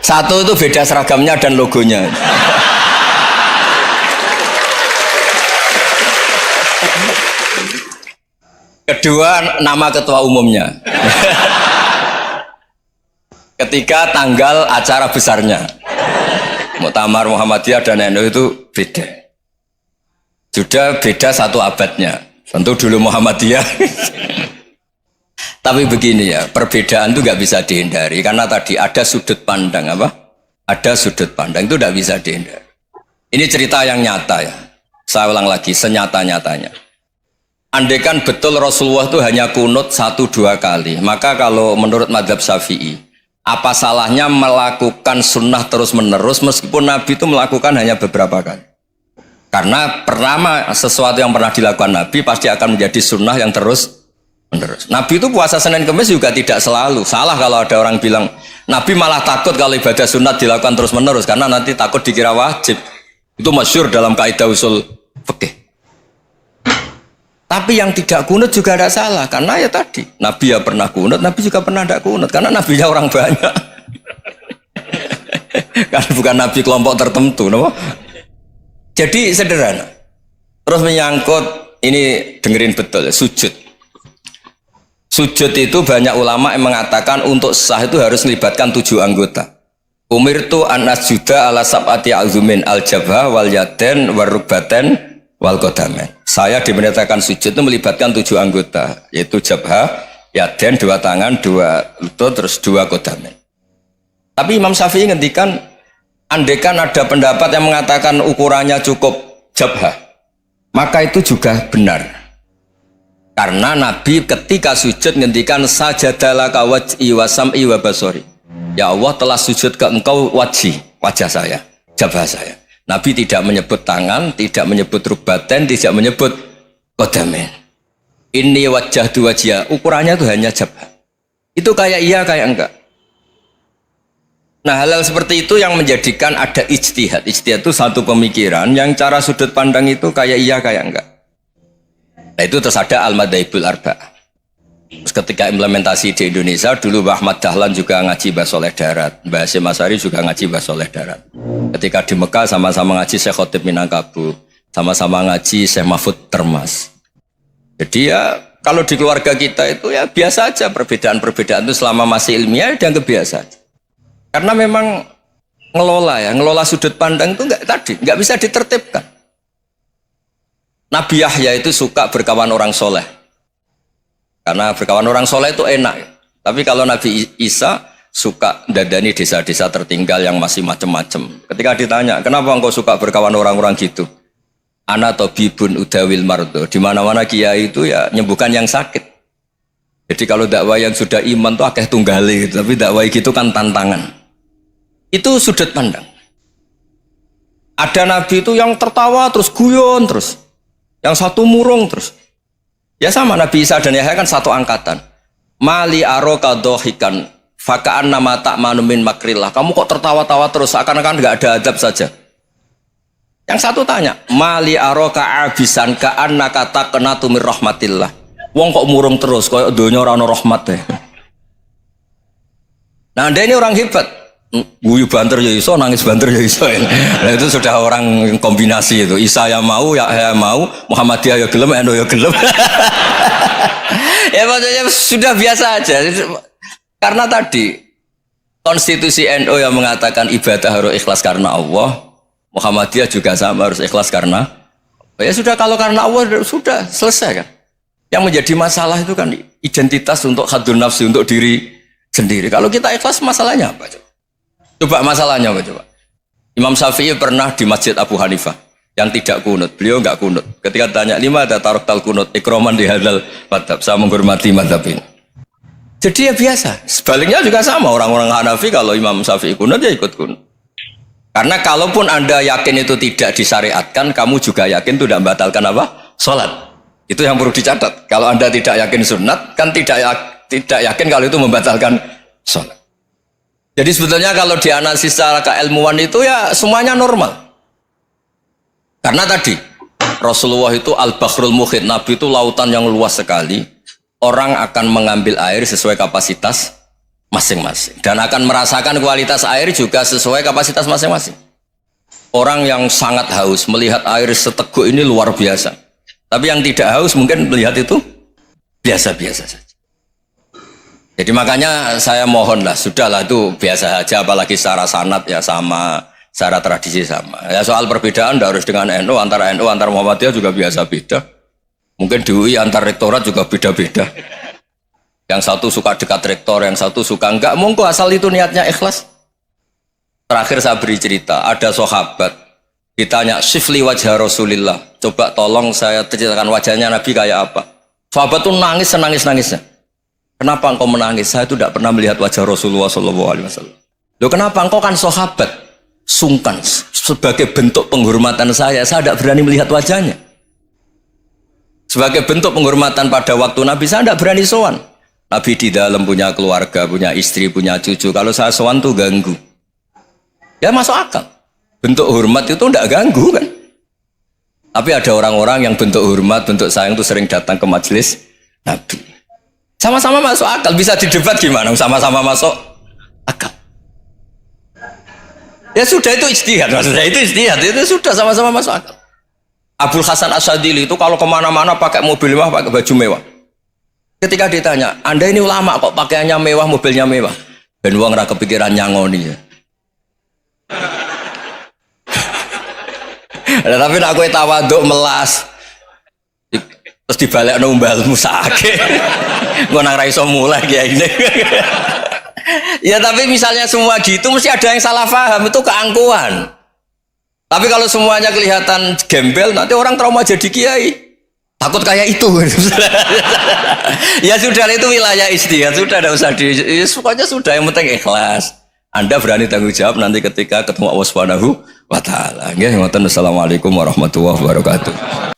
Satu itu beda seragamnya dan logonya. Kedua, nama ketua umumnya. Ketiga, tanggal acara besarnya. Muktamar Muhammadiyah dan NU itu beda. Sudah beda satu abadnya. Tentu dulu Muhammadiyah. Tapi begini ya, perbedaan itu nggak bisa dihindari karena tadi ada sudut pandang apa? Ada sudut pandang itu nggak bisa dihindari. Ini cerita yang nyata ya. Saya ulang lagi, senyata-nyatanya. Andaikan betul Rasulullah itu hanya kunut 1-2 kali, maka kalau menurut mazhab Syafi'i, apa salahnya melakukan sunnah terus-menerus meskipun Nabi itu melakukan hanya beberapa kali? Karena pertama sesuatu yang pernah dilakukan Nabi pasti akan menjadi sunnah yang terus-menerus. Nabi itu puasa Senin Kemis juga tidak selalu. Salah kalau ada orang bilang Nabi malah takut kalau ibadah sunat dilakukan terus-menerus karena nanti takut dikira wajib. Itu masyhur dalam kaidah usul fikih. Tapi yang tidak kunut juga tidak salah karena ya tadi Nabi ya pernah kunut, Nabi juga pernah tidak kunut karena Nabinya orang banyak. Karena bukan Nabi kelompok tertentu, no? Jadi sederhana. Terus menyangkut ini dengerin betul ya, sujud. Sujud itu banyak ulama yang mengatakan untuk sah itu harus melibatkan 7 anggota. Umirtu an asjuda ala sab'ati azumin al jabha wal yaden wal rukbaten wal qadamen. Saya diperintahkan sujud itu melibatkan 7 anggota, yaitu jabha, yaden 2 tangan, 2 lutut, terus 2 qadamen. Tapi Imam Syafi'i ngendikan, andaikan ada pendapat yang mengatakan ukurannya cukup jabha, maka itu juga benar. Karena Nabi ketika sujud ngendikan sajadalaka waj'i wa sam'i wa basori. Ya Allah telah sujud ke engkau wajah saya, jabha saya. Nabi tidak menyebut tangan, tidak menyebut rukbaten, tidak menyebut qadamen. Ini wajah dua wajah, ukurannya itu hanya jabha. Itu kayak iya, kayak enggak. Nah, hal-hal seperti itu yang menjadikan ada ijtihad. Ijtihad itu satu pemikiran yang cara sudut pandang itu kayak iya, kayak enggak. Nah, itu terus ada al-madhaibul arba'ah. Terus ketika implementasi di Indonesia, dulu Mbah Ahmad Dahlan juga ngaji Mbah Soleh Darat, Mbah Hasyim Asy'ari juga ngaji Mbah Soleh Darat. Ketika di Mekah sama-sama ngaji Syekh Khotib Minangkabau, sama-sama ngaji Syekh Mahfud Termas. Jadi ya kalau di keluarga kita itu ya biasa aja, perbedaan-perbedaan itu selama masih ilmiah dianggap biasa aja. Karena memang ngelola sudut pandang itu nggak bisa ditertibkan. Nabi Yahya itu suka berkawan orang soleh. Karena berkawan orang soleh itu enak. Tapi kalau Nabi Isa suka dadani desa-desa tertinggal yang masih macem-macem. Ketika ditanya, kenapa engkau suka berkawan orang-orang gitu? Ana tabibun udawil mardo. Di mana-mana kiai itu ya nyembuhkan yang sakit. Jadi kalau dakwah yang sudah iman tuh akeh tunggali, tapi dakwah gitu kan tantangan. Itu sudut pandang. Ada nabi itu yang tertawa terus guyon terus. Yang satu murung terus. Ya sama Nabi Isa dan Yahya kan satu angkatan. Mali aroka dohikan fakaan nama tak manumin makrillah. Kamu kok tertawa-tawa terus seakan-akan nggak ada adab saja. Yang satu tanya, Mali aroka abisan kaan nakata kenatu mir rahmatillah. Wong kok murung terus, kok dunia orang rahmat deh. Nah, Anda ini orang hebat. Guyu banter ya iso, nangis banter ya iso. Nah, itu sudah orang kombinasi itu. Isa ya mau, ya mau, Muhammadiyah ya gelem, NU ya gelem. Ya maksudnya sudah biasa aja. Karena tadi konstitusi NU yang mengatakan ibadah harus ikhlas karena Allah, Muhammadiyah juga sama harus ikhlas karena ya sudah, kalau karena Allah sudah selesai kan. Yang menjadi masalah itu kan identitas untuk hadun nafsi, untuk diri sendiri. Kalau kita ikhlas masalahnya apa coba? Coba masalahnya apa coba? Imam Syafi'i pernah di Masjid Abu Hanifah yang tidak kunut. Beliau enggak kunut. Ketika tanya, lima ada tarok tal kunut, ikroman di hadal madhab. Saya menghormati madhab ini. Jadi ya biasa. Sebaliknya juga sama. Orang-orang Hanafi kalau Imam Syafi'i kunut ya ikut kunut. Karena kalaupun Anda yakin itu tidak disyariatkan, kamu juga yakin itu tidak membatalkan apa? Sholat. Itu yang perlu dicatat. Kalau Anda tidak yakin sunat, kan tidak yakin kalau itu membatalkan sholat. Jadi sebetulnya kalau dianalisis secara keilmuan itu ya semuanya normal. Karena tadi Rasulullah itu al-Bahrul Muhit, Nabi itu lautan yang luas sekali. Orang akan mengambil air sesuai kapasitas masing-masing dan akan merasakan kualitas air juga sesuai kapasitas masing-masing. Orang yang sangat haus melihat air seteguk ini luar biasa, tapi yang tidak haus mungkin melihat itu biasa-biasa saja. Jadi makanya saya mohonlah, sudahlah itu biasa saja, apalagi secara sanad ya sama, secara tradisi sama. Ya soal perbedaan harus dengan NU, antara NU antar Muhammadiyah juga biasa beda. Mungkin di UI antar rektorat juga beda-beda. Yang satu suka dekat rektor, yang satu suka enggak. Monggo asal itu niatnya ikhlas. Terakhir saya beri cerita, ada sahabat ditanya sifli wajah Rasulillah, coba tolong saya ceritakan wajahnya Nabi kayak apa. Sahabat tuh nangis senangis-nangisnya. Kenapa engkau menangis? Saya itu tidak pernah melihat wajah Rasulullah SAW. Loh kenapa? Engkau kan sahabat. Sungkan sebagai bentuk penghormatan saya tidak berani melihat wajahnya. Sebagai bentuk penghormatan pada waktu Nabi, saya tidak berani sowan. Nabi di dalam punya keluarga, punya istri, punya cucu. Kalau saya sowan tuh ganggu. Ya masuk akal. Bentuk hormat itu tidak ganggu kan. Tapi ada orang-orang yang bentuk hormat, bentuk sayang itu sering datang ke majelis Nabi. Sama-sama masuk akal, bisa didebat gimana? Sama-sama masuk akal. Ya sudah itu ijtihad, maksudnya itu ijtihad, itu sudah sama-sama masuk akal. Abul Hasan Asyadili itu kalau kemana-mana pakai mobil mewah, pakai baju mewah. Ketika ditanya, Anda ini ulama kok pakaiannya mewah, mobilnya mewah? Ben wong ra kepikiran nyangoni ya. Tapi nak kowe tawaduk melas. Terus dibalik numbalmu sakit. Gue nang raiso mulai kayak ini. Ya tapi misalnya semua gitu mesti ada yang salah paham, itu keangkuhan. Tapi kalau semuanya kelihatan gembel, nanti orang trauma jadi kiai. Takut kayak itu. Ya sudah, itu wilayah ijtihad, sudah ada usah di ya, pokoknya sudah, yang penting ikhlas. Anda berani tanggung jawab nanti ketika ketemu Allah Subhanahu wa taala. Nggih, ngoten. Assalamualaikum warahmatullahi wabarakatuh.